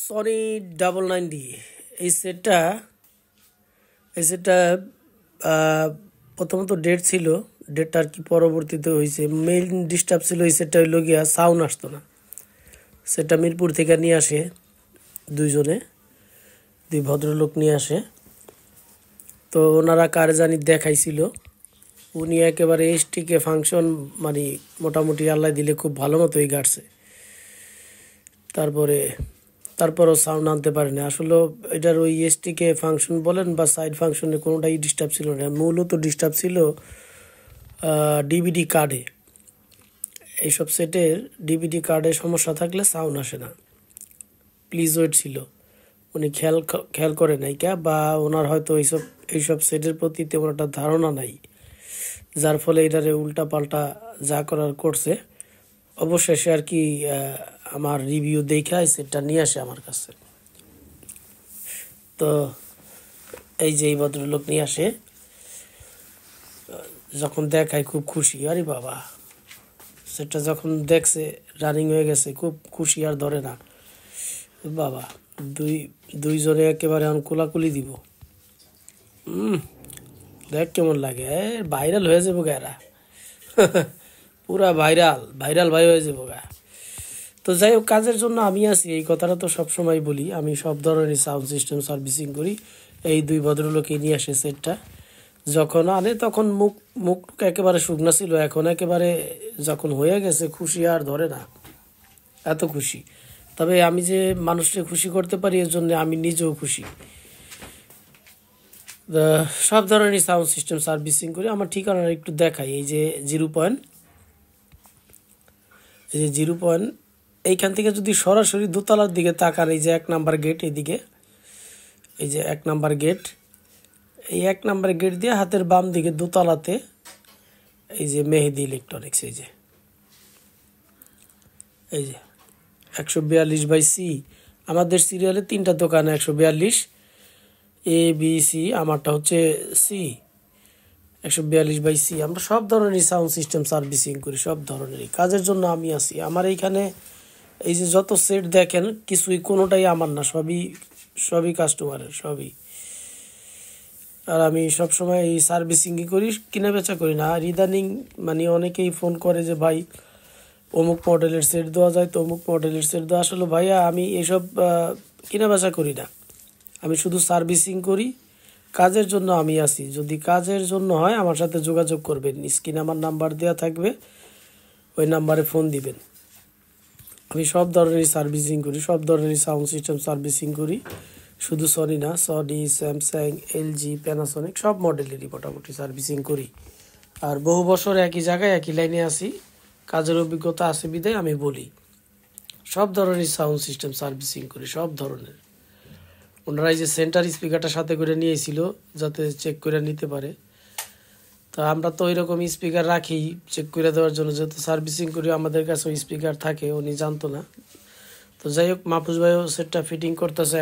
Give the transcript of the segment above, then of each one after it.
Sony 990 এই সেটটা প্রথমত ডেট ছিল, ডেটটা আর কি পরবর্তীতে হয়েছে। মেইন ডিস্টার্ব ছিল এই সেটটা হইল গিয়া সাউন্ড আসতো না। সেটটা মিরপুর থেকে নিয়ে আসে দুই ভদ্রলোক নিয়ে আসে। তো ওনারা কার জানি দেখাইছিল, উনি একেবারে এসটিকে ফাংশন মানে মোটামুটি আল্লাহ দিলে খুব ভালো মতোই গাড়ছে। তারপরও সাউন্ড আনতে পারেনি। আসলে এটার ওই এসটিকে ফাংশন বলেন বা সাইড ফাংশনে কোনোটাই ডিস্টার্ব ছিল না, মূলত ডিস্টার্ব ছিল ডিভিডি কার্ডে। এইসব সেটের ডিভিডি কার্ডে সমস্যা থাকলে সাউন্ড আসে না। প্লিজ ওয়েট ছিল, উনি খেয়াল করে নাই বা ওনার হয়তো এইসব সেটের প্রতি তেমন একটা ধারণা নাই, যার ফলে এটারে উল্টা পাল্টা যা করার করছে। অবশেষে আর কি আমার রিভিউ দেখে সেটটা নিয়ে আসে আমার কাছে। তো এই যে এই ভদ্রলোক নিয়ে আসে, যখন দেখায় খুব খুশি, আরে বাবা সেটটা যখন দেখছে রানিং হয়ে গেছে খুব খুশি, আর ধরে না বাবা। দুইজনে একেবারে কোলাকুলি দিব। দেখ কেমন লাগে, ভাইরাল হয়ে যাবো গা এরা পুরা ভাইরাল ভাই হয়ে যাবো গা। তো যাই হোক, কাজের জন্য আমি আছি, এই কথাটা তো সবসময় বলি। আমি সব ধরনের সাউন্ড সিস্টেম সার্ভিসিং করি। এই দুই ভদ্রলোকে নিয়ে আসে সেটটা, যখন আনে তখন মুখ একেবারে শুকনা ছিল, এখন একেবারে যখন হয়ে গেছে খুশি আর ধরে না, এত খুশি। তবে আমি যে মানুষকে খুশি করতে পারি এর জন্য আমি নিজেও খুশি। সব ধরনের সাউন্ড সিস্টেম সার্ভিসিং করি। আমার ঠিকানা একটু দেখাই, এই যে 0 পয়েন্ট, এইখান থেকে যদি সরাসরি দোতলার দিকে তাকান, এই যে 1 নাম্বার গেট, এইদিকে এই যে 1 নাম্বার গেট, এই 1 নাম্বার গেট দিয়ে হাতের বাম দিকে দোতলাতে এই যে মেহেদি ইলেকট্রনিক্স, এই যে 142/C। আমাদের সিরিয়ালে 3টা দোকানে 142 ABC, আমারটা হচ্ছে C 142/C। আমরা সব ধরনের সাউন্ড সিস্টেম সার্ভিসিং করি, সব ধরনেরই কাজের জন্য আমি আছি। আমার এইখানে এই যে যত সেট দেখেন কিছুই কোনোটাই আমার না, সবই কাস্টমারের, সবই। আর আমি সবসময় এই সার্ভিসিংই করি, কিনা বেচা করি না। আর ইদানিং মানে অনেকেই ফোন করে যে ভাই অমুক মডেলের সেট দেওয়া যায় তো, অমুক মডেলের সেট দেওয়া। আসলে ভাইয়া আমি এসব কিনা বেচা করি না, আমি শুধু সার্ভিসিং করি। কাজের জন্য আমি আছি, যদি কাজের জন্য হয় আমার সাথে যোগাযোগ করবেন, স্ক্রিনে আমার নাম্বার দেওয়া থাকবে, ওই নাম্বারে ফোন দিবেন। আমি সব ধরনের সার্ভিসিং করি, সব ধরনের সাউন্ড সিস্টেম সার্ভিসিং করি, শুধু সনি না, সনি, স্যামসাং, এলজি, প্যানাসনিক সব মডেলেরই মোটামুটি সার্ভিসিং করি। আর বহু বছর একই জায়গায় একই লাইনে আছি, কাজের অভিজ্ঞতা আছে বিদায় আমি বলি। সব ধরনের সাউন্ড সিস্টেম সার্ভিসিং করি, সব ধরনের। ওনারা এই যে সেন্টার স্পিকারটা সাথে করে নিয়েছিল যাতে চেক করে নিতে পারে, তো আমরা তো ওই রকম স্পিকার রাখি চেক করে দেওয়ার জন্য, যেহেতু সার্ভিসিং করি আমাদের কাছে ওই স্পিকার থাকে, উনি জানতো না। তো যাই হোক, মাহফুজ ভাইও সেটটা ফিটিং করতেছে,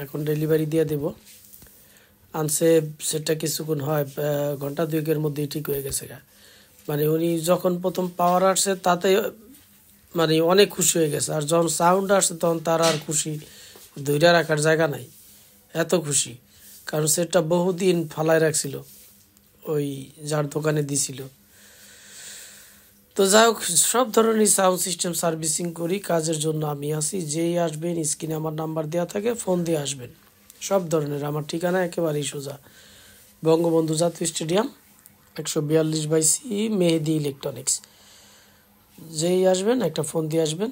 এখন ডেলিভারি দিয়ে দেব। আনসে সেটটা কিছুক্ষণ হয়, ঘন্টা 2-এর মধ্যেই ঠিক হয়ে গেছে গা। মানে উনি যখন প্রথম পাওয়ার আসছে তাতে মানে অনেক খুশি হয়ে গেছে, আর যখন সাউন্ড আসছে তখন তার আর খুশি ধৈর্য রাখার জায়গা নাই, এত খুশি। কারণ সেটটা বহুদিন ফালায় রাখছিল ওই যার দোকানে দিছিল। তো যাই হোক, সব ধরনের সাউন্ড সিস্টেম সার্ভিসিং করি, কাজের জন্য আমি আছি। যেই আসবেন স্ক্রিনে আমার নাম্বার দেওয়া থাকে, ফোন দিয়ে আসবেন। সব ধরনের, আমার ঠিকানা একেবারেই সোজা, বঙ্গবন্ধু জাতীয় স্টেডিয়াম 142/C, মেহেদি ইলেকট্রনিক্স। যেই আসবেন একটা ফোন দিয়ে আসবেন,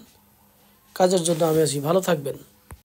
কাজের জন্য আমি আছি। ভালো থাকবেন।